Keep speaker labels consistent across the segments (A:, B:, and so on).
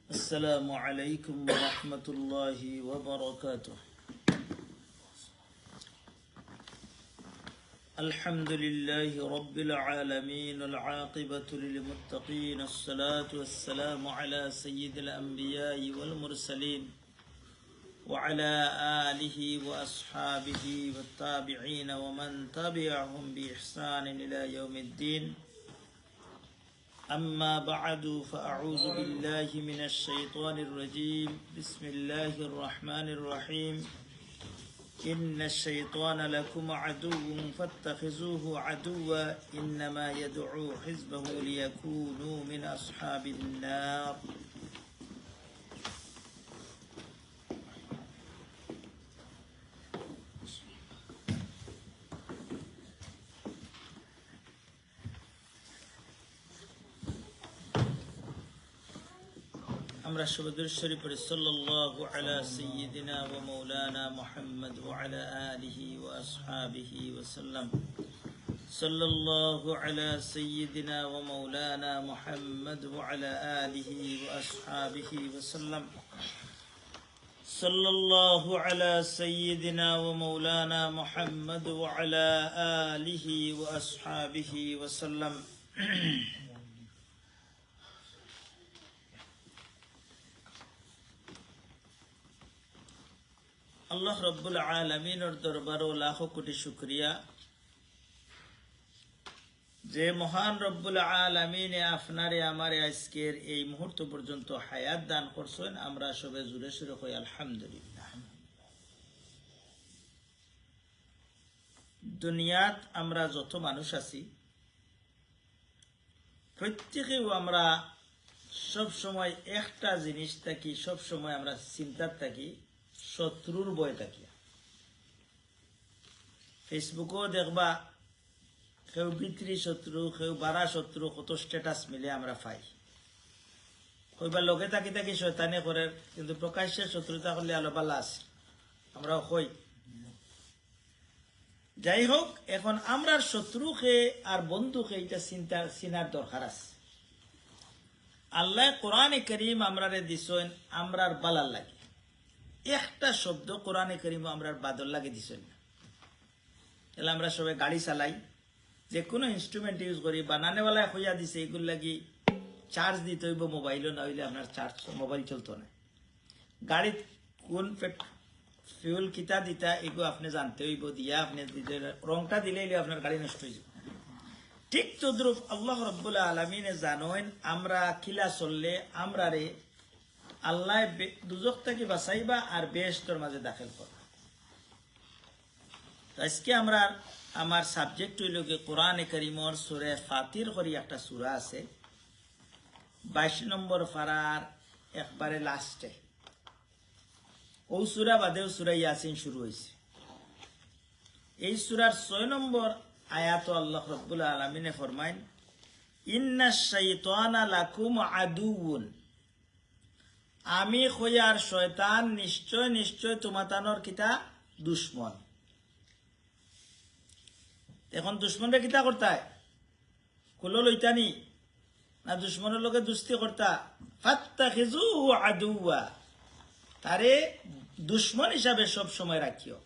A: السلام عليكم ورحمة الله وبركاته. الحمد لله رب العالمين، العاقبة للمتقين، الصلاة والسلام على سيد الأنبياء والمرسلين وعلى آله وأصحابه والتابعين ومن تبعهم بإحسان إلى يوم الدين. أما بعد، فأعوذ بالله من الشيطان الرجيم. بسم الله الرحمن الرحيم. إن الشيطان لكم عدو فاتخذوه عدوا إنما يدعو حزبه ليكونوا من أصحاب النار. আমরা সবদুর শরীফ পড়ি সাল্লাল্লাহু আলা সাইয়্যিদিনা ওয়া মাওলানা মুহাম্মদ ওয়া আলা আলিহি ওয়া আসহাবিহি ওয়া সাল্লাম। সাল্লাল্লাহু আলা সাইয়্যিদিনা ওয়া মাওলানা মুহাম্মদ ওয়া আলা আলিহি ওয়া আসহাবিহি ওয়া সাল্লাম। সাল্লাল্লাহু আলা সাইয়্যিদিনা ওয়া মাওলানা মুহাম্মদ ওয়া আলা আলিহি ওয়া আসহাবিহি ওয়া সাল্লাম। আল্লাহ রব্বুল আলামিনের দরবারে লাখো কোটি শুকরিয়া যে মহান রব্বুল আলামিনে আপনারে আমারে আজকের এই মুহূর্ত পর্যন্ত হায়াত দান করছেন। আমরা সবে জুড়ে সুরে কই আলহামদুলিল্লাহ। দুনিয়াত আমরা যত মানুষ আছি প্রত্যেকেও আমরা সব সময় একটা জিনিস থাকি, সব সময় আমরা চিন্তার থাকি, শত্রুর ভয় থাকি। ফেসবুকও দেখবা কেউ ভিতরি শত্রু, কেউ বাড়া শত্রু, কত স্ট্যাটাস মিলে আমরা পাই। কইবার লগে থাকি থাকি শয়তানে করে, কিন্তু প্রকাশ্যে শত্রুতা করলে আলো পাল্লা আছে, আমরাও কই। যাই হোক, এখন আমরার শত্রুকে আর বন্ধুকে এটা চিনার দরকার আছে। আল্লাহ কোরআনে করিম আমরারে দিছেন আমরার বালার লাগে। একটা শব্দ কোরআনে করিম আমরার বাদল লাগে দিছেন না। তাহলে আমরা সবাই গাড়ি চালাই, যে কোনো ইনস্ট্রুমেন্ট ইউজ করি, বানানেওয়ালায় হইয়া দিছে এগুলো লাগি চার্জ দিতে হইব, মোবাইলও না হইলে আপনার চার্জ মোবাইল চলতো না। গাড়ি কোন ফিউল কিতা দিতা এগুলো আপনি জানতে হইব, দিয়া আপনি রংটা দিলে আপনার গাড়ি নষ্ট হয়ে যাবে। ঠিক তদ্রুপ আল্লাহ রব্বুল আলামিনে জানেন আমরা কিলা চললে আমরা রে আল্লাহ দুজক থেকে বাঁচাইবা আর বেহেশতের মাঝে দাখিল করবা। আজকে আমরা আমার সাবজেক্ট হইল কোরআনে কারীমের সূরা ফাতির করি একটা সূরা আছে 22 নম্বর পারার একবারে লাস্টে। ও সূরা বাদেও সূরা ইয়াসিন শুরু হয়েছে। এই সূরার 6 নম্বর আয়াত আল্লাহ রাব্বুল আলামিনে ফরমায়, ইন্নাশ শাইতানা লাকুম আদুউন, আমি খোয়ার শয়তান নিশ্চয় নিশ্চয় তোমাতানোর কিতা দুশ্মন। এখন দুশ্মনরা কিতা করতায়, কুলো লইতানি না দুশ্মনের লগে দুস্তি করতা। ফাত্তাখিজুহু আদুওয়া, তারে দুশ্মন হিসাবে সব সময় রাখিও।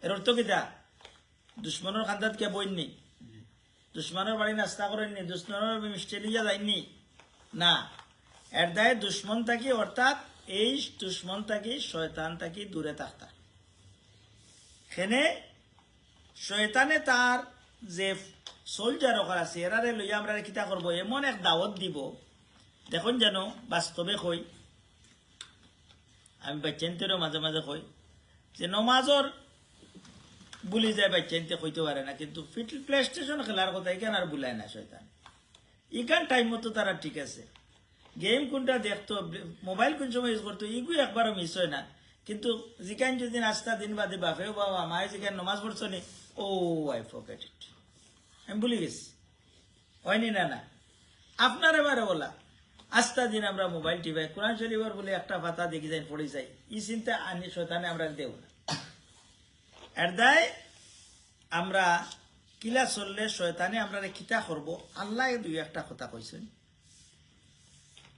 A: এর অর্থ কিতা, দুশ্মনের খান্দাত কে বইননি, দুশ্মনের বাড়ি নাস্তা করেননি, দুশ্মনের মিষ্টি লিয়া যায়নি না। এর দায়ে দুশ্মন থাকি, অর্থাৎ এই দুশ্মন থাকি শয়তান থাকি দূরে থাকতা। সেনে শয়তানে তার যে সোলজার ওখানে আছে এরারে লইয়া আমরা কিতা করব, এমন এক দাওয়াত দিব। দেখুন যেন বাস্তবে কই, আমি বাচ্চানতেরও মাঝে মাঝে কই যে নমাজর বুলি যায়, বাচ্চানতে কইতে পারে না, কিন্তু প্লে স্টেশন খেলার কথা এখানে আর বুলায় না শয়তান। ইখান টাইম মতো তারা ঠিক আছে, গেম কোনটা দেখতো, মোবাইল কোন সময় ইউজ করতো, এগুলো একবারও মিস হয় না। কিন্তু যেখান যদি নাস্তা দিন বাদে বাপেও বাবা মায়ে যেখানে নমাজ পড়ছো নি, ও আই ফরগেট ইট, আমি ভুলে গেছি, হয়নি না না। আপনার এবারে বলা আস্তা দিন আমরা মোবাইল টিপাই, কোরআন শরীফের বলে একটা পাতা দেখি যাই পড়ে যাই, এই চিন্তা আনি শয়তানে আমরা দেব না। এর দায় আমরা কিলা চললে শয়তানে আমরা কিতা করব আল্লাহ দুই একটা কথা কইছেন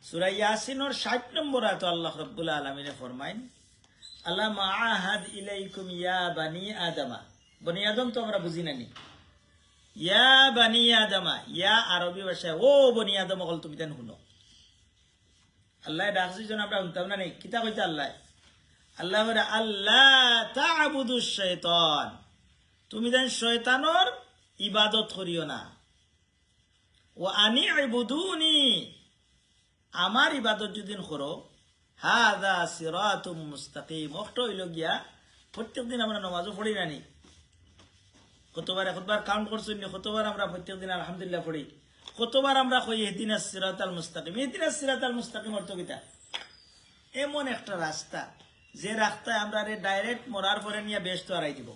A: সূরা ইয়াসিনের 60 নম্বর আয়াত আল্লাহ রাব্বুল আলামিনে ফরমাইন আলাম আহাদ ইলাইকুম ইয়া বানি আদমা বনি আদম তো আমরা বুঝি নানি ইয়া বানি আদমা ইয়া আরবি ভাষায় ও বনি আদম হল তুমি তেন শুনো আল্লাহ ডাকছি জন আমরা শুনতাম না নেই কিতা কইতে আল্লাহ আল্লাহ বলে আল্লাহ তা'বুদুশ শাইতান তুমি দেন শয়তানর ইবাদত করিও না ও আনি ইবুদুনি আমার ইবাদত যদি করো হাযা সিরাতুম মুস্তাকিম ওটা হইল গিয়া প্রত্যেকদিন আমরা নামাজও পড়ি নানি কতবার একবার কাউন্ট করছি কতবার আমরা প্রত্যেকদিন আলহামদুলিল্লাহ পড়ি কতবার আমরা কই ইহদিনাস সিরাতাল মুস্তাকিম ইহদিনাস সিরাতাল মুস্তাকিম অর্থ কিটা এমন একটা রাস্তা যে রাস্তায় আমরা ডাইরেক্ট মরার পরে নিয়ে বেহেশত আড়াই দিব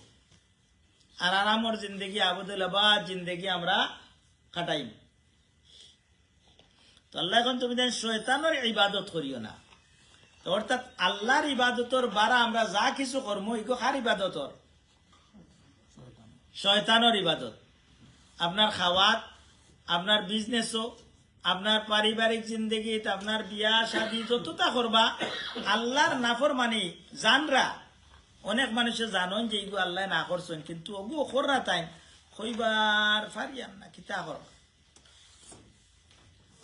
A: আর আরামর জিন্দগি আবদুল্লাবাদ জিন্দগি আমরা কাটাইম তো আল্লাহ এখন তুমি দেন শয়তানের ইবাদত করিও না তো অর্থাৎ আল্লাহর ইবাদতর বারা আমরা যা কিছু কর্ম ইগো কার ইবাদতর শয়তানের ইবাদত আপনার খাওয়াত আপনার বিজনেসও আপনার পারিবারিক জিন্দগি আপনার বিয়া শাদী যতটা করবা আল্লাহর নাফরমানি জানরা অনেক মানুষে জানেন যে এগুলো আল্লাহ না করছেন কিন্তু ওগু কররা তাই কইবার পারিয়ান না কিতা কর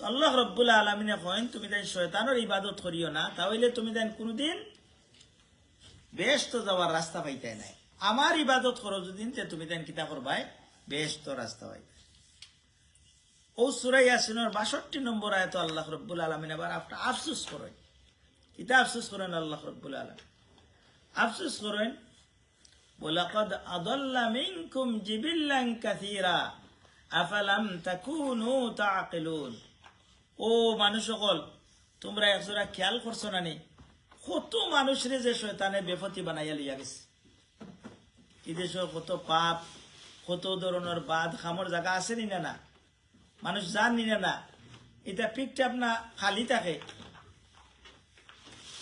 A: আল্লাহ রব্বুল আলামিনে কইন তুমি দেন শয়তানের ইবাদত করিও না তাহলে তুমি দেন কোনদিন বেহেশত যাওয়ার রাস্তা পাইতে নাই আমার ইবাদত করো যদি তুমি দেন কিতা করবাই বেহেশত রাস্তা পাইতে ও সূরা ইয়াসিনের 62 নম্বর আয়াত আল্লাহ রব্বুল আলামিন আবার আপনি আফসোস করেন কিতা আফসোস করেন আল্লাহ রব্বুল আলামিন আফসোস করেন ওয়ালাকাদ আদাল্লা মিনকুম জিবিল্লান কাসীরা আফালাম তাকুনু তাআকিলুন ও মানুষ সকল তোমরা একজোড়া খেয়াল করছো না নি কত মানুষরে যে শয়তানে বেফতি বানাইয়া লিয়া গেছে এই দেশে কত পাপ কত ধরনের বাদ খামর জায়গা আছে নি না মানুষ জান নি না এটা পিকটাপ না খালি থাকে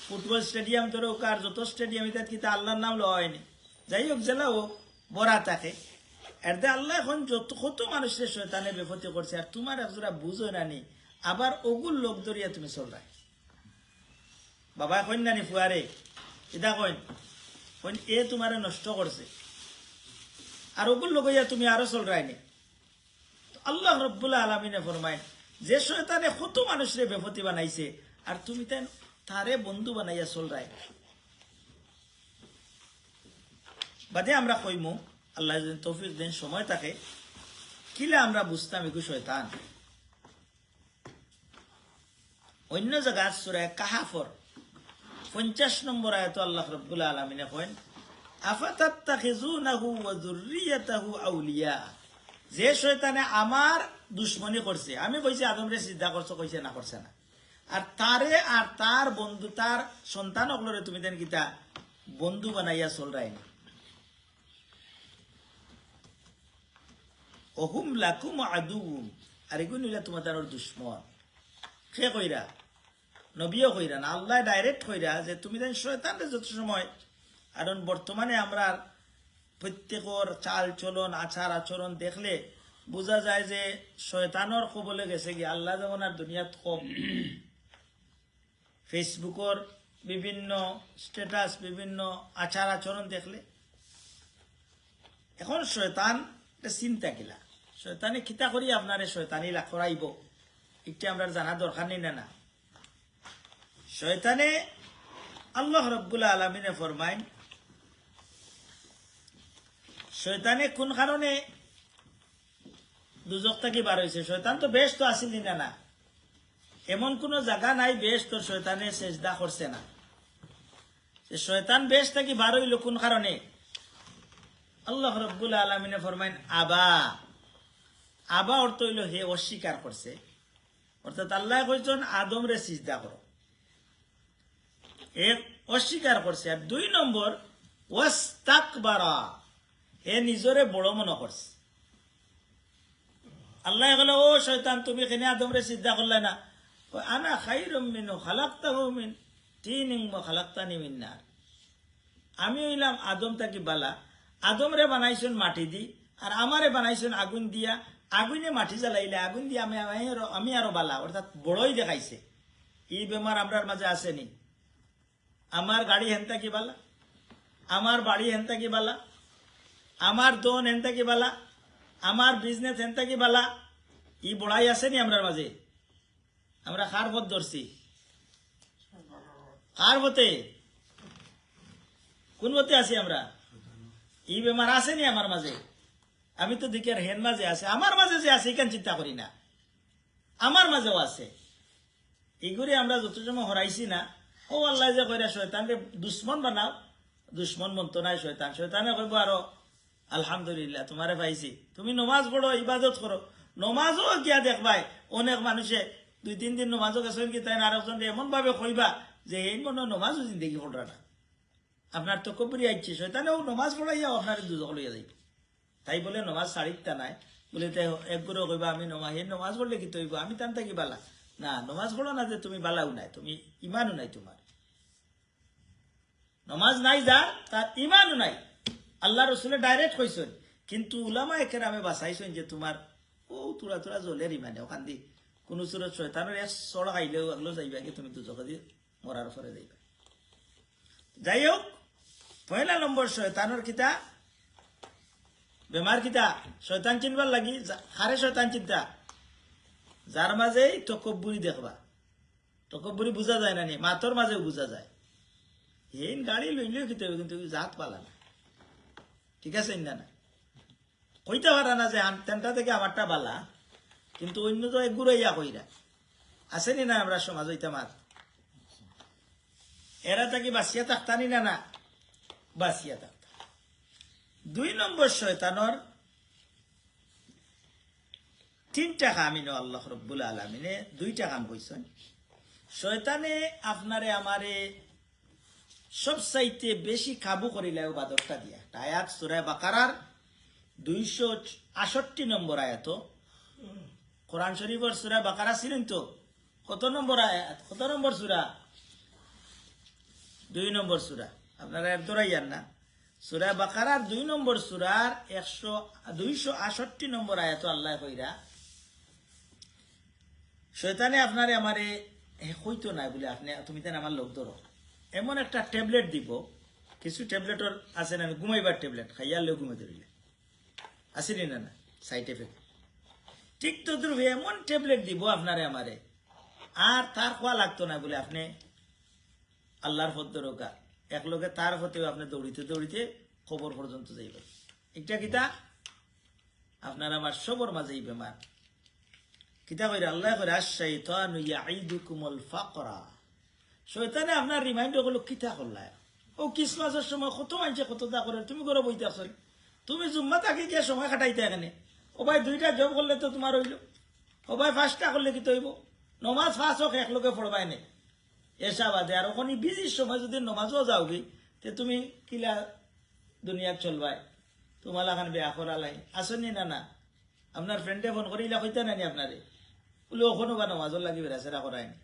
A: ফুটবল স্টেডিয়াম ধরে কার যত স্টেডিয়াম এটা কিতা আল্লাহর নাম লওয়া হয়নি যাই হোক জেলা হোক বড়া থাকে এরদে আল্লাহ এখন যত কত মানুষের শয়তানে বেফতি করছে আর তোমার একজোড়া বুঝো না নি আবার ওগুল লোক ধরিয়া তুমি চল রায় বাবা কইন নানি ফুয়ারে এটা কইন কইন এ তোমারে নষ্ট করছে আর ওগুল লোক হইয়া তুমি আরো চল রায়নি আল্লাহ রব্বুল আলামিনে ফরমায় যে শয়তানে কত মানুষরে বেফতি বানাইছে আর তুমি তারে বন্ধু বানাইয়া চল রায় বাদে আমরা কইমু আল্লাহ যদি তৌফিক দেন সময় থাকে কিলা আমরা বুঝতাম এগু শয়তান অন্য জায়গা সূরা কাহাফর 50 নম্বর আয়াত আল্লাহ রাব্বুল আলামিন কইন আফাতাত্তাখিজুনাহু ওয়া যুররিয়াতাহু আউলিয়া যে শয়তানে আমার দুশমনী করছে আমি কইছি আদমরে সিজদা করছো কইছে না করছে না আর তারে আর তার বন্ধু তার সন্তান ওগুলোরে তুমি দেন কিতা বন্ধু বানাইয়া চল রাইনি ওহুম লাকুম আদুউম আর এগুলো নিলা তোমাদের দুশমন কে কইরা নবীও কইরা না আল্লাহ ডাইরেক্ট কইরা যে তুমি দেন শয়তানরে যত সময় কারণ বর্তমানে আমরা প্রত্যেকর চাল চলন আচার আচরণ দেখলে বোঝা যায় যে শয়তানর কবলে গেছে কি আল্লাহ যেমন আর দুনিয়াত কম ফেসবুকর বিভিন্ন স্ট্যাটাস বিভিন্ন আচার আচরণ দেখলে এখন শয়তান চিন্তা কিলা শয়তানে খিতা করি আপনারে শয়তানি লাখ করাইব এটা আমরা জানা দরকার নেই না শয়তানে আল্লাহ রাব্বুল আলামিনে ফরমাইন শয়তানে কোন কারণে দুজক থেকে বার হয়েছে শয়তান তো বেশ তো আসিল না এমন কোন জায়গা নাই বেশ তোর শয়তানে সেজদা করছে না শয়তান বেশ থেকে বার হইল কোন কারণে আল্লাহ রাব্বুল আলামিনে ফরমাইন আবা আবা অর্থ হইল হে অস্বীকার করছে অর্থাৎ আল্লাহ কইছেন আদম রে সিজদা করো এ অস্বীকার করছে আর 2 নম্বর ওয়াস্তাকবারা হে নিজরে বড় মনে করছে আল্লাহ বলে ও শয়তান তুমি কেন আদম রে সিজদা করলে না আনা খাইরুম মিনহু খালাকতাহু মিন তিনিন ওয়া খালাকতানি মিন নার আমি হইলাম আদম তাকি বালা আদম রে বানাইছেন মাটি দি আর আমারে বানাইছেন আগুন দিয়া, আগুনে মাটি জ্বালাইলে আগুন দিয়ে আমি আরো বালা, অর্থাৎ বড়ই দেখাইছে। এই বেমার আমরার মাঝে আসেনি। আমার গাড়ি হেনতা কি বালা, আমার বাড়ি হেনতা কি বালা, আমার দোন হেনতা কি বালা, আমার বিজনেস হেনতা কি বালা, ই বড়াই আসেনি আমরার মাঝে। আমরা কার পথ ধরছি? কার পথে? কোন পথে আছি আমরা? এই বেমার আসেনি আমার মাঝে। আমি তো দেখি আর হেন মাঝে আছে, আমার মাঝে যে আছে এখান চিন্তা করি না, আমার মাঝেও আছে। এইগুলি আমরা যত সময় হরাইছি না, ও আল্লাহ যে কইরা শয়তানকে দুশ্মন বানাও, দুশ্মন মন্ত নাই শয়তান। শয়তানে কইব আরো আলহামদুলিল্লাহ তোমারে পাইছি, তুমি নমাজ পড়ো, ইবাদত করো। নমাজও গিয়া দেখবাই অনেক মানুষে 2-3 দিন নমাজও গেছেন কি তাই আরেকজন এমন ভাবে কইবা যে এই মনে নমাজও জিন্দগি পড়া না। আপনার তো কবরি আইছে, শয়তানেও নমাজ পড়াইয়া আপনার দুজক লইয়া যাইব। তাই বলে নমাজ ছাড়িতা নাই বলে তাই একগুলো কইবা আমি নমাজ পড়লে কি তৈব, আমি তান থাকি বালা না। নমাজ পড়ো না যে তুমি বালাও নাই, তুমি ইমানও নাই, তোমার নমাজ নাই যার তার ইমানও নাই। আল্লাহ রসুলে ডাইরেক্ট কইছেন, কিন্তু উলামা একরামে বাঁচাইছেন যে তোমার ও তোরা তোরা জলের ইমানে ওখান দি কোন সুরত শয়তানের এক সড়ক আইলেও এগুলো যাইবা কি তুমি দুজকে দিয়ে মরার পরে যাইবা। যাই হোক, পয়লা নম্বর শয়তানের কিতা বেমার কিতা, শয়তান চিনবার লাগি হারে শয়তান চিন্তা যার মাঝে তকব্বুরি দেখবা। তকব্বুরি বুঝা যায় না নি, মাতর মাঝেও বুঝা যায়। হেন গাড়ি লইলেও কিতে হবে, কিন্তু জাত পালা না, ঠিক আছে না? না কইতে পারা না যে তেনটা থেকে আমারটা বালা, কিন্তু অন্য তো একগুড়াইয়া কইরা আসেনি না আমরা সমাজ হইতে মার এরা তাকে বাঁচিয়া থাকতানি না, না বাঁচিয়া থাকতা। 2 নম্বর শয়তানর 3টা কামিনো আল্লাহ রব্বুল আলামিনে 2টা কাম কইছেন। শয়তানে আপনারে আমারে সবচাইতে বেশি কাবু করিলে বাদরটা দিয়া। আয়াত সূরা বাকারার 268 নম্বর আয়াত, কোরআন শরীফের সূরা বাকারা ছিলেন তো কত নম্বর আয়াত, কত নম্বর সূরা? 2 নম্বর সূরা। আপনারা এর দৌড়াইয়ান না, সূরা বাকারার 2 নম্বর সূরার 268 নম্বর আয়াত আল্লাহ কইরা শয়তানে আপনারে আমারে হইতো না বলে আপনি তুমি তেন আমার লোক ধরো, এমন একটা ট্যাবলেট দিব। কিছু ট্যাবলেটর আছে না, ঘুমাইবার ট্যাবলেট খাইয়ালেও ঘুমে ধরিলে আসেনি না, না সাইড এফেক্ট। ঠিক তো দ্রুবে এমন ট্যাবলেট দিব আপনারে আমারে, আর তার খোয়া লাগতো না বলে আপনি আল্লাহর পথ রোকা এক লোকে তার হতেও আপনি দৌড়িতে দৌড়িতে খবর পর্যন্ত যাইবেন। এটা কিতা আপনার আমার সবর মাঝেই বেমার। কিতা কইরা আল্লাহ কইরা আশ-শাইতানু ইয়াঈদুকুমুল ফাকরা। শয়তানে আপনার রিমাইন্ড হলো কিতা করলা, ও ক্রিসমাসের সময় কত মাইনছে কত দা করে, তুমি ঘরে বইতে আসো, তুমি জুম্মা তাকে গিয়ে সময় কাটাইতে এখানে। ও ভাই 2টা জব করলে তো তোমার হইল, ও ভাই 5টা করলে কি তৈব, নমাজ 5 হোক এক লোকে পড়বাই নে এসা বাদে। আর ওখানে বিজির সময় যদি নমাজও যাওগি তে তুমি কিলা দুনিয়া চলবাই, তোমার এখন বেয়া করালাই আসনি না। না আপনার ফ্রেন্ডে ফোন করিলা হইতে নানি আপনারে বলে ওখানে বা নমাজও লাগি বেড়াচেরা করায়নি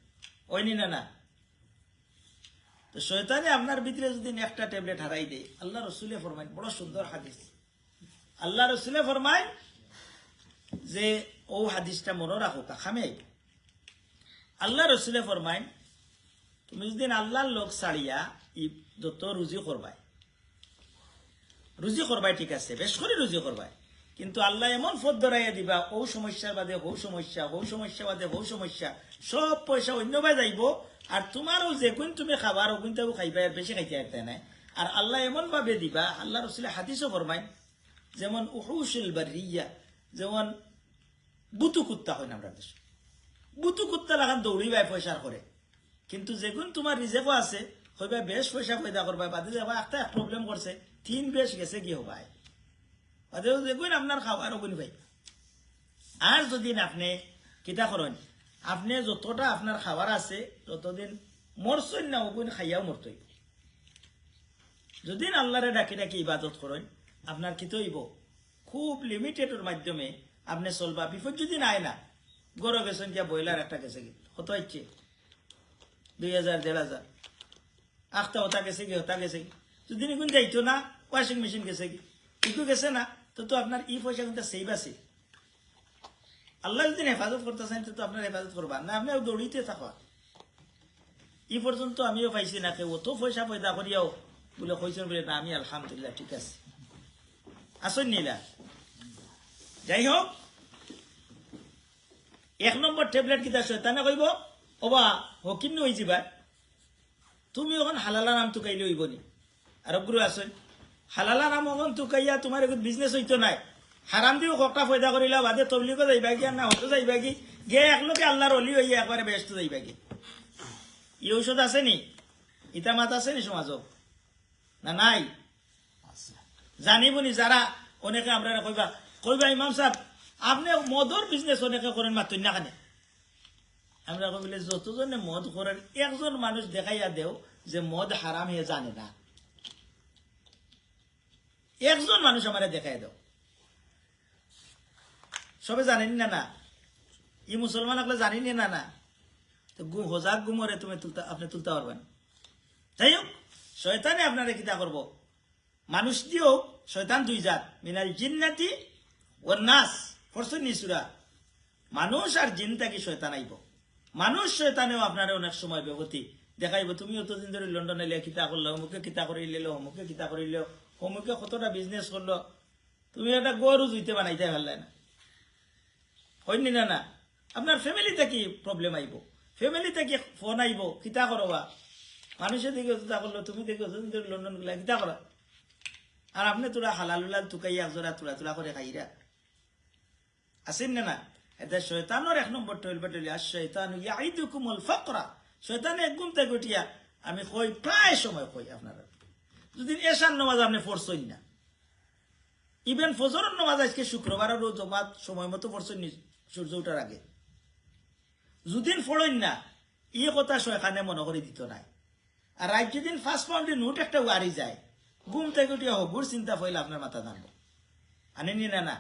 A: ওইনি না। না তো শয়তানে আপনার ভিতরে যদি একটা ট্যাবলেট হারাই দেয়, আল্লাহ রসুলে ফরমাইন, বড় সুন্দর হাদিস, আল্লাহ রসুলে ফরমাইন যে ও হাদিসটা মনে রাখো কাখামে। আল্লাহ রসুলে ফরমাইন তুমি যদি আল্লাহর লোক ছাড়িয়া যত রুজি করবাই ঠিক আছে, বেশ করে রুজি করবাই, কিন্তু আল্লাহ এমন পথ ধরাইয়া দিবা ও সমস্যার বাদে হৌ সমস্যা, হৌ সমস্যা বাদে হৌ সমস্যা, সব পয়সা অন্য বাই যাইব। আর তোমারও যে কোন তুমি খাবার ও কোনটাও খাইবা, আর বেশি খাইতে একটা নাই। আর আল্লাহ এমন ভাবে দিবা, আল্লাহ রসুলের হাদিসও ফরমাইন যেমন উহুশুল বারিয়া, যেমন বুতু কুত্তা হয় না আমরা দেশে, বুতু কুত্তা লাগান দৌড়িবাই পয়সার করে, কিন্তু যেগুন তোমার রিজেকও আছে হইবা বেশ পয়সা পয়দা করবা, বাদে যাবা একটা প্রবলেম করছে 3 বেশ গেছে কি হবাই, বাদে যেগুন আপনার খাওয়ার ওগুন ভাই। আর যদি আপনি কিতা করেন, আপনি যতটা আপনার খাবার আছে যতদিন মরছেন না ওগুন খাইয়াও মরতই। যদি আল্লাহরে ডাকি ডাকি ইবাদত করেন, আপনার কি তৈব খুব লিমিটেডের মাধ্যমে আপনি চলবা। বিপদ যদি নাই না, গরো গেছেন গিয়া ব্রয়লার একটা গেছে কি কত ইচ্ছে 2000 1500 আখটা হতা গেছে কি হতা গেছে কি, যদি নিগুন যাইতো না ওয়াশিং মেশিন গেছে কি ইকু গেছে না, তো আপনার ই পয়সা কিন্তু সেভ আছে। আল্লাহ যদি হেফাজত করতেছেন তো আপনার হেফাজত করবা না, আপনি দৌড়িতে থাকা। ই পর্যন্ত আমিও পাইছি না কেউ অত পয়সা পয়দা করিয়াও বলে কইছেন বলে না, আমি আলহামদুলিল্লাহ ঠিক আছে। আসেন নিলা। যাই হোক, 1 নম্বর ট্যাবলেট কিতা শয়তানে কইব, ওবা হকিন্ন হয়ে যাবা, তুমি ওখান হালালা নাম তুকাইলে হইব নি। আর গুরু আসেন হালালা নাম ওখান তুকাইয়া তোমার এখন বিজনেস হইতো নাই, হারাম দিও কটা ফয়দা করিলা বাদে তবলিগো যাইবা কি আর না হতো যাইবা কি, গে একলোকে আল্লাহর অলি হইয়া একবারে ব্যস্ত যাইবা কি। ই ঔষধ আছে নি, ইটা মাত আছে নি সমাজ না নাই? জানিব নি যারা অনেকে আমরা কইবা কইবা ইমাম সাহেব আপনি মদর বিজনেস অনেকে করেন মাতুন না কেন? আমরা কইলে যতজনে মদ করেন একজন মানুষ দেখাইয়া দেও যে মদ হারাম হে জানে না, একজন মানুষ আমারে দেখাই দাও। সবে জানেন না? না ই মুসলমান আপনি জানিনি না? না তো হজাক গুমরে তুমি আপনি তুলতে পারবেন। যাই হোক, শয়তানে আপনারা কিতা করবো, মানুষ দিয়েও শয়তান দুই জাত, মিনাল জিন্নাতি ও নাস। ফরসুন নিসুরা মানুষ আর জিন থাকি শয়তান আইব। মানুষ শয়তানেও আপনারা অনেক সময় ব্যবতি দেখাইব, তুমি অতদিন ধরে লন্ডনে এলে কিতা করলো, অমুকে কিতা করিলে, অমুকে কিতা করিল, অমুকে কতটা বিজনেস করলো, তুমি একটা গরু জুইতে বানাইতে পারলে না, হয়নি না? না আপনার ফ্যামিলি থেকে প্রবলেম আইব, ফ্যামিলি থেকে ফোন আইব, কিতা করবা, মানুষের দিকে কিতা করলো, তুমি দেখো লন্ডন গুলা কিতা করা, আর আপনি তোরা হালাল উলাল তুকাইয়া একজোড়া তুলা করে খাইরা আসেন না? না এটা শয়তানোর 1 নম্বর টইল আর শয়তান ইয়াইদুকুমুল ফাকরা। শয়তানে একদম থেকে উঠিয়া আমি কই, প্রায় সময় কই আপনারা যদি এশার নামাজ আপনি পড়ছেন না, ইভেন ফজরের নামাজ আজকে শুক্রবারের রোজ জমাত সময় মতো পড়ছেন নি সূর্য ওঠার আগে, যদিন পড়েন না এই কথা শয়তানে মনে করে দিত নাই। আর রাত যেদিন 5 পাউন্ডের নোট একটা ওয়ারি যায়, ঘুম থেকে উঠিয়া হগুর চিন্তা পড়লে আপনার মাথা জানবো, আনেনি না? না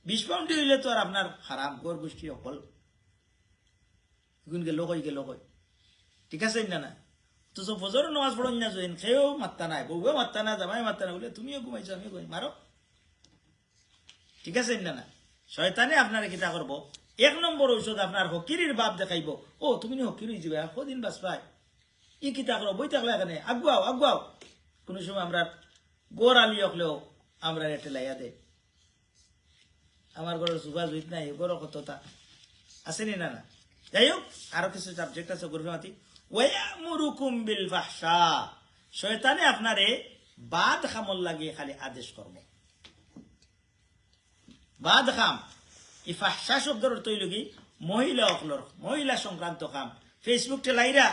A: 20 পাউন্ড হইলে তো আর আপনার হারাম গর গোষ্ঠী অকল গেল কই, ঠিক আছে না? না তো ফজর নামাজ পড়েন না, জয়েন খেয়েও মাত্তা নাই, বউও মাত্তা না, জামাই মাত্তা না, বলে তুমিও ঘুমাইছো আমিও ঘুমাই, মারো, ঠিক আছে না? না শয়তানে আপনারা কিতা করবো, 1 নম্বর ঔষধ আপনার হকিরির বাপ দেখাইব, ও তুমি হকির হয়ে যাবে, কদিন বাস পাই, ই কিতা করো, বই থাকলে এখানে আগুয়াও। কোন সময় আমরা গোর আলি হকলেও আমরা এটা লাইয়া দে, আমার ঘরের সুভা জুইত নাই, গরো কতটা আসেনি না? না যাই হোক, আরো কিছু সাবজেক্ট আছে গুরুফে মাতি। ওয়ায়ামুরুকুম বিল ফাহশা, শয়তানে আপনারে বাদ খামল লাগিয়ে খালি আদেশ করব। বাদ খাম ই ফাহশা শব্দের অর্থ হইল কি, মহিলা অকলর মহিলা সংক্রান্ত কাম। ফেসবুক টেলাইরা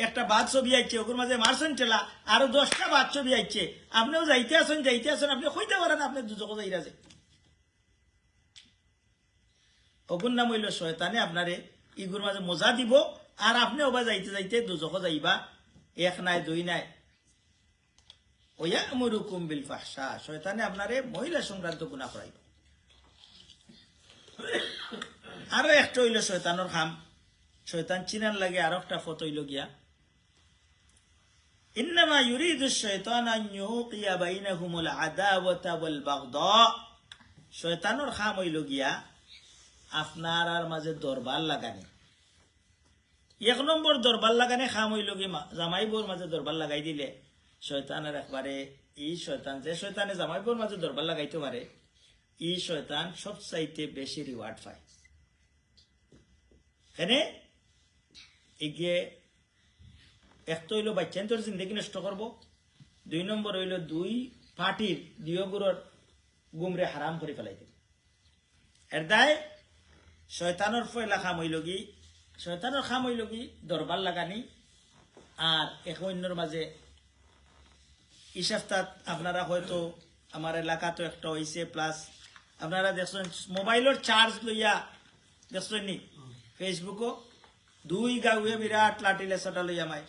A: একটা বাদ ছবি আইছে, ওগুর মাঝে মারছেন টেলা, আরো 10টা বাদ ছবি আইছে, আপনিও যাইতে আসেন, আপনি কইতে পারেন আপনি দুজক যাইরা যে অগুন নাম হইল শয়তানে আপনারে ইগুর মাঝে মজা দিব, আর আপনি ওবা যাইতে দুজক যাইবা, 1 নাই 2 নাই। ওয়ায়ামুরুকুম বিল ফাহশা, শয়তানে আপনারে মহিলা সংক্রান্ত গুনাহ করাইব। আরো একটা হইল শয়তানোর খাম, শয়তান চিনার লাগে আরো একটা ফটো হইল গিয়া, ইন্নামা ইউরিদু শাইতান আন ইউকিয়া বাইনাহুমুল আদাওয়াতা ওয়াল বাগদা। শয়তানোর খাম হইল গিয়া আপনার আর মাঝে দরবার লাগানি। 1 নম্বর দরবার লাগানি খাম হইল কি, জামাই বোর মাঝে দরবার লাগাই দিলে শয়তানের একবারে, এই শয়তান যে শয়তানে জামাই বোর মাঝে দরবার লাগাইতে পারে, এই শয়তান সবচাইতে বেশি রিওয়ার্ড পায়। এখানে এগিয়ে এক তো হইল বাচ্চান্তর জিন্দগি নষ্ট করবো, 2 নম্বর হইল 2 পার্টির দিয়গুরর গুমরে হারাম করে ফেলাইতে। এর দায় শয়তানোর ফয়লা খাম হইল কি, শয়তানোর খাম হইল কি দরবার লাগানি। আর এক অন্যর মাঝে ইসাফতাত আপনারা হয়তো আমার এলাকা তো একটা হয়েছে, প্লাস আপনারা দেখছেন মোবাইলের চার্জ লইয়া দেখছেন নি, ফেসবুকও 2 গাউয়ে বিরাট লাঠিলে সটা লইয়া মাই,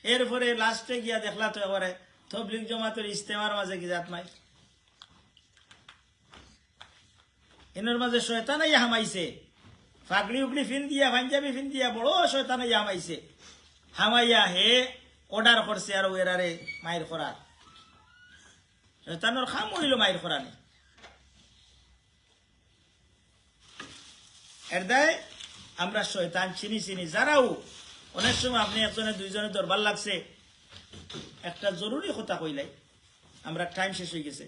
A: এরপরে লাস্টে গিয়া দেখলা তো এবারে তবলিগ জমাতের ইস্তেমার মাঝে কি জাত মাই, এনের মাঝে শয়তানে হামাইছে, ফাগলি উগলি ফিন দিয়া পাঞ্জাবি ফিন দিয়া বড় শয়তানে হামাইছে, হামাইয়া হে অর্ডার করছে আর ওরারে মায়ের করার। শয়তানের খাম হইল মাইর করানি। এর দায় আমরা শয়তান চিনি চিনি যারাও অনেক সময় আপনি একজনে দুইজনে দরবার লাগছে একটা জরুরি কথা কইলাই, আমরা টাইম শেষ হয়ে গেছে।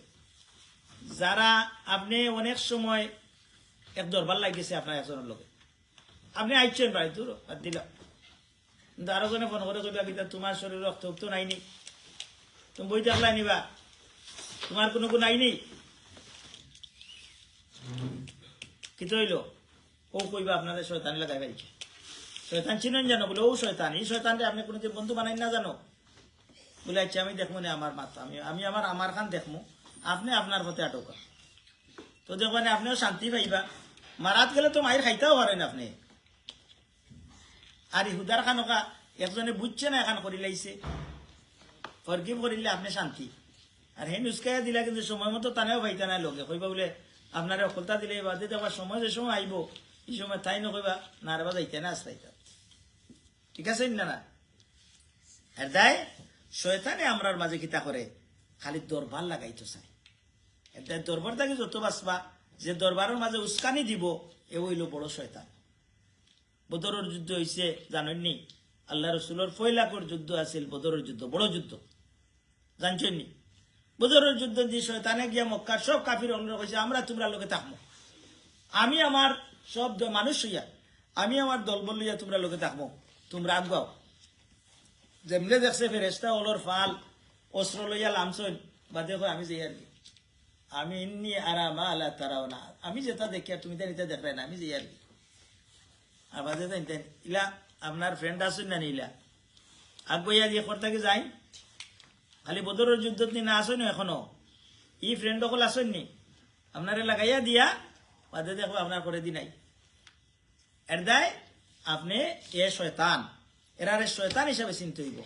A: যারা আপনি অনেক সময় এক দরবার লাগিয়েছে আপনার একজনের লোকে, আপনি আইছেন ভাই দূর আর দিলাম, কিন্তু আরো জনে ফোন করে কইবা কিতা তোমার শরীর রক্ত উক্ত নাইনি, তুমি বই দেখলাই নিবা, তোমার কোনো গুণ আইনি, কি তো হইল ও কইবা আপনাদের শয়তান লাগাই পাইছে। শয়তান চিনেন জানো বলে ও শয়তান, এই শয়তানটা আপনি কোনোদিন বন্ধু বানাই না জানো বলে আচ্ছা আমি দেখবো না আমার মাথা, আমি আমার খান দেখবো, আপনি আপনার পথে আটকা তো দেখবেন আপনিও শান্তি পাইবা। মারাত গেলে তো মায়ের খাইতেও পারেন আপনি। আর ইহুদার খানকা একজনে বুঝছে না এখান করি লাইছে, ফরগিভ করিলে আপনি শান্তি। আর হে নুস্কাইয়া দিলা কিন্তু সময় মতো তানেও পাইতা না লগে কইবা বলে আপনার অকলতা দিলে বাদে দেখবা সময় যে সময় আইব এই সময় তাই নকইবা না রে বা যাইতে না আসতাইতা, ঠিক আছে না না। আর দায় শয়তানে আমরার মাঝে কিতা করে খালি দরবার লাগাইতো চাই। এর দরবার থাকি যত বাঁচবা, যে দরবারের মাঝে উস্কানি দিব এ হইল বড় শয়তান। বদরের যুদ্ধ হয়েছে জানেননি, আল্লাহ রসুলের 6 লাখের যুদ্ধ আছিল, বদরের যুদ্ধ বড় যুদ্ধ জানছেননি। বদরের যুদ্ধ দিয়ে শয়তানে গিয়া মক্কার সব কাফির অন্যরা কইছে আমরা তোমরা লোকে থাকবো, আমি আমার সব মানুষ হইয়া আমি আমার দলবল লইয়া তোমরা লোকে থাকবো, তোমরা আগাও। যেমনে দেখছে ফেরেস্তা ওলর ফাল অস্ত্র লইয়া লামছন বা দেখো আমি যাই আর কি, আমি ইন্নি আরামা আলা তারাও না, আমি যেটা দেখি আর তুমি এটা দেখবে না, আমি যাই আর কি। আর বাজে তাই ইলা আপনার ফ্রেন্ড আসুন না ইলা আগুয়া দিয়ে কর্তাকে যাই, খালি বদরের যুদ্ধ না আসেন এখনো ই ফ্রেন্ড সকল আসেননি আপনারে লাগাইয়া দিয়া বাদে দেখো আপনার করে দি নাই। এর দায় আপনি এ শয়তান, এরারে শয়তান হিসাবে চিনতে হইব।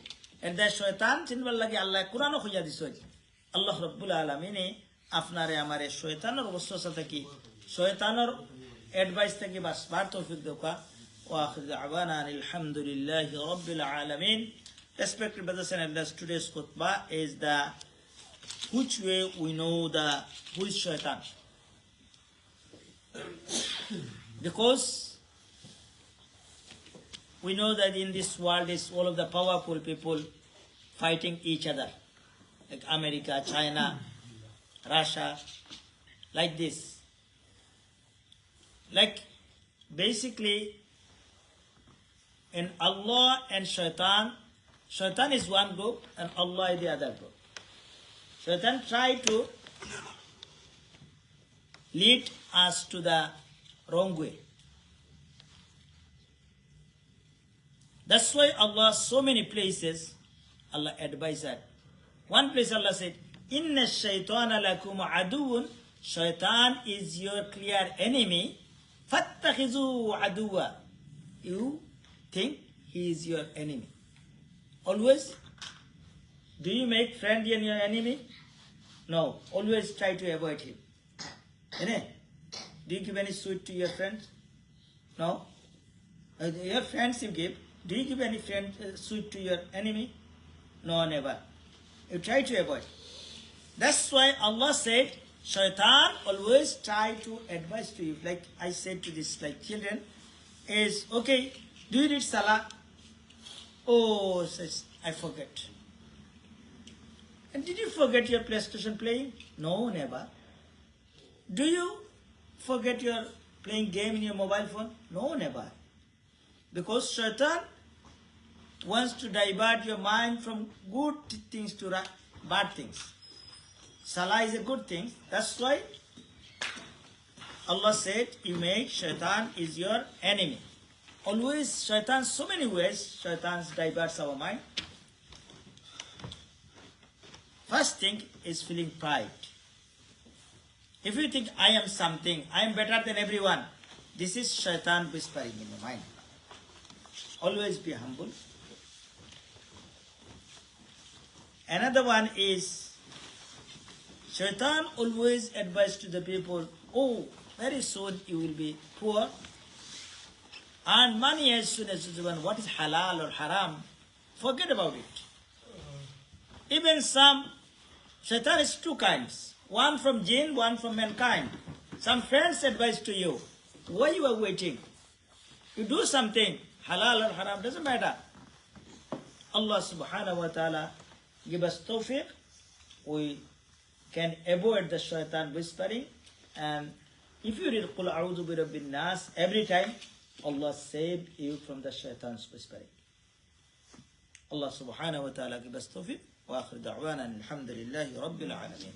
A: এর দায় শয়তান চিনবার লাগে আল্লাহ কোরআনও খুঁজা দিছ, আল্লাহ রব্বুল আলমিনে আপনারে আমার শয়তানের অবস্থা থাকি শয়তানের এডভাইস থেকে বাঁচবার তৌফিক দেওয়া। ওয়াখির দাওয়ানা আলহামদুলিল্লাহি রাব্বিল আলামিন। Respected brothers and elders, today's khutbah is the which way we know who is shaitan. Because we know that in this world is all of the powerful people fighting each other, like America, China, Russia, like this. Like basically in Allah and Shaitan, Shaitan is one group and Allah is the other group. Shaitan try to lead us to the wrong way. That's why Allah, so many places, Allah advised that. One place Allah said, Inna shaitana lakum aduun, Shaitan is your clear enemy, fattakhizu aduwa. You think he is your enemy. Always, do you make friend in your enemy? No, always try to avoid him. Do you give any sweet to your friends? No. Your friends you give. Do you give any friend sweet to your enemy? No, never. You try to avoid. That's why Allah said, Shaitan always try to advise to you. Like I said to this, like children, is okay. Do you read Salah? Oh, says I forget. And did you forget your PlayStation playing? No, never. Do you forget your playing game in your mobile phone? No, never. Because Shaitan wants to divert your mind from good things to bad things. Salah is a good thing. That's why Allah said, you make Shaitan is your enemy. Always Shaitan, so many ways, Shaitan diverts our mind. First thing is feeling pride. If you think I am something, I am better than everyone, this is Shaitan whispering in your mind. Always be humble. Another one is Shaitan always advises to the people, oh, very soon you will be poor. And money as soon as you want, what is halal or haram, forget about it. Even some Shaitan is two kinds. One from jinn, one from mankind. Some friends advise to you. Why you are waiting? You do something. Halal or haram, doesn't matter. Allah subhanahu wa ta'ala give us tawfiq. We can avoid the shaitan whispering. And if you read Qul a'udhu bi rabbin nas every time, Allah saved you from the shaitan's whispering. Allah subhanahu wa ta'ala give us tawfiq. Wa akhir da'wana alhamdulillahi rabbil alameen.